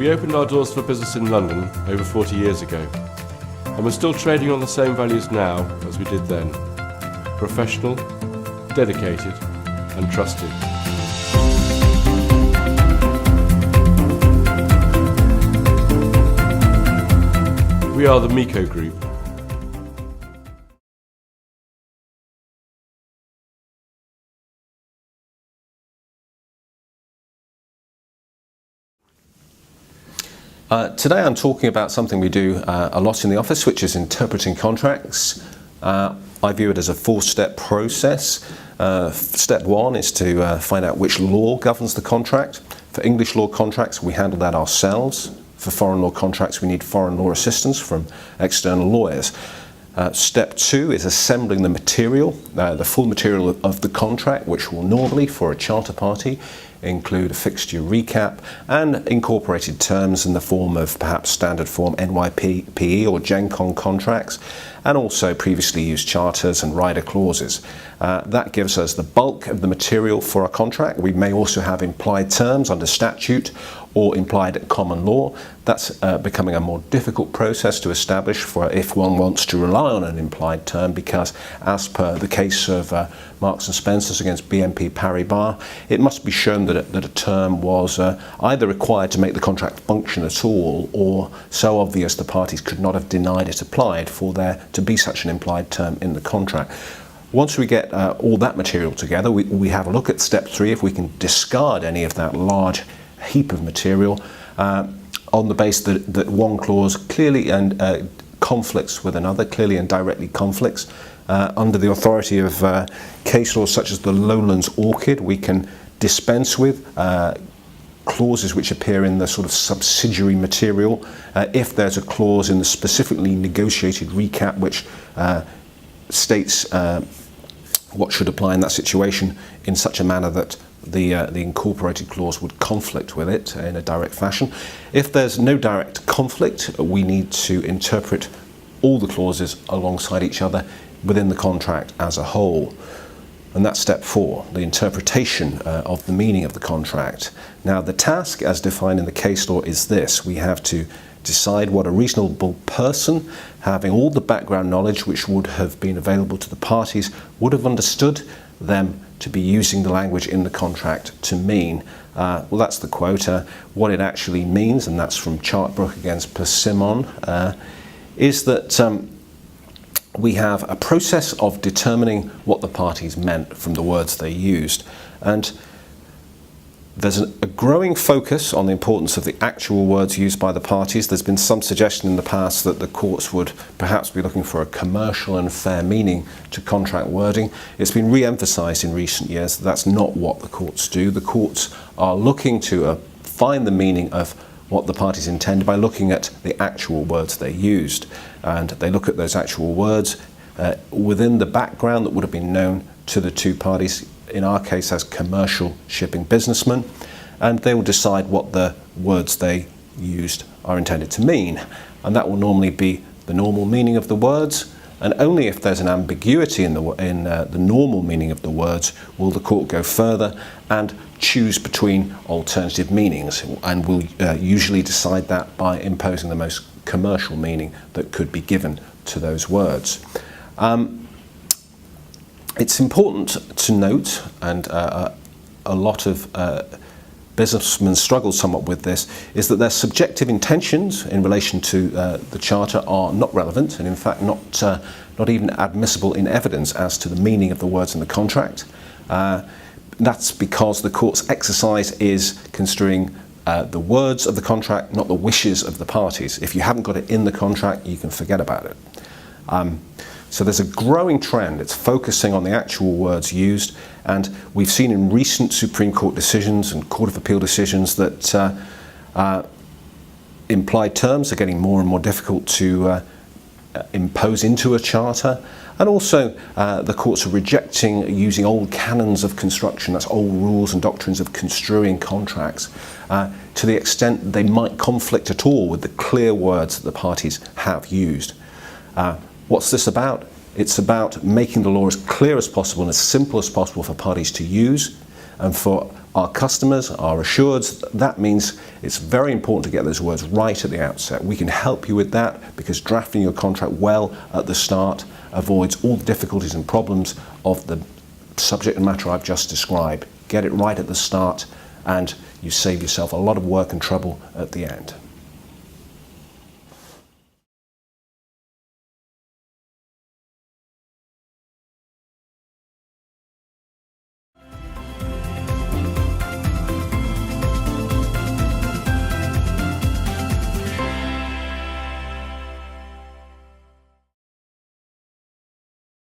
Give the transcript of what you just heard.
We opened our doors for business in London over 40 years ago, and we're still trading on the same values now as we did then. Professional, dedicated, and trusted. We are the MECO Group. Today I'm talking about something we do a lot in the office, which is interpreting contracts. I view it as a four-step process. Step one is to find out which law governs the contract. For English law contracts, we handle that ourselves. For foreign law contracts, we need foreign law assistance from external lawyers. Step two is assembling the material, the full material of the contract, which will normally, for a charter party, include a fixture recap and incorporated terms in the form of perhaps standard form NYPE or GenCon contracts, and also previously used charters and rider clauses. That gives us the bulk of the material for a contract. We may also have implied terms under statute or implied common law. That's becoming a more difficult process to establish for if one wants to rely on an implied term, because as per the case of Marks and Spencer's against BNP Paribas, it must be shown that a term was either required to make the contract function at all, or so obvious the parties could not have denied it applied for there to be such an implied term in the contract. Once we get all that material together, we have a look at step three, if we can discard any of that large heap of material on the basis that one clause clearly and conflicts with another, clearly and directly conflicts. Under the authority of case laws such as the Lowlands Orchid, we can dispense with clauses which appear in the sort of subsidiary material if there's a clause in the specifically negotiated recap which states what should apply in that situation in such a manner that the incorporated clause would conflict with it in a direct fashion. If there's no direct conflict, we need to interpret all the clauses alongside each other within the contract as a whole. And that's step four, the interpretation of the meaning of the contract. Now, the task as defined in the case law is this: we have to decide what a reasonable person, having all the background knowledge which would have been available to the parties, would have understood them to be using the language in the contract to mean. Well, that's the quota. What it actually means, and that's from Chartbrook against Persimmon, is that we have a process of determining what the parties meant from the words they used. And there's a growing focus on the importance of the actual words used by the parties. There's been some suggestion in the past that the courts would perhaps be looking for a commercial and fair meaning to contract wording. It's been re-emphasised in recent years that that's not what the courts do. The courts are looking to find the meaning of what the parties intended by looking at the actual words they used. And they look at those actual words within the background that would have been known to the two parties, in our case as commercial shipping businessmen, and they will decide what the words they used are intended to mean. And that will normally be the normal meaning of the words, and only if there's an ambiguity in the normal meaning of the words will the court go further and choose between alternative meanings, and will usually decide that by imposing the most commercial meaning that could be given to those words. It's important to note, and a lot of businessmen struggle somewhat with this, is that their subjective intentions in relation to the Charter are not relevant, and in fact not even admissible in evidence as to the meaning of the words in the contract. That's because the court's exercise is construing the words of the contract, not the wishes of the parties. If you haven't got it in the contract, you can forget about it. So there's a growing trend. It's focusing on the actual words used, and we've seen in recent Supreme Court decisions and Court of Appeal decisions that implied terms are getting more and more difficult to impose into a charter, and also the courts are rejecting using old canons of construction, that's old rules and doctrines of construing contracts, to the extent they might conflict at all with the clear words that the parties have used. What's this about? It's about making the law as clear as possible and as simple as possible for parties to use, And for our customers, our assureds, that means it's very important to get those words right at the outset. We can help you with that because drafting your contract well at the start avoids all the difficulties and problems of the subject matter I've just described. Get it right at the start and you save yourself a lot of work and trouble at the end.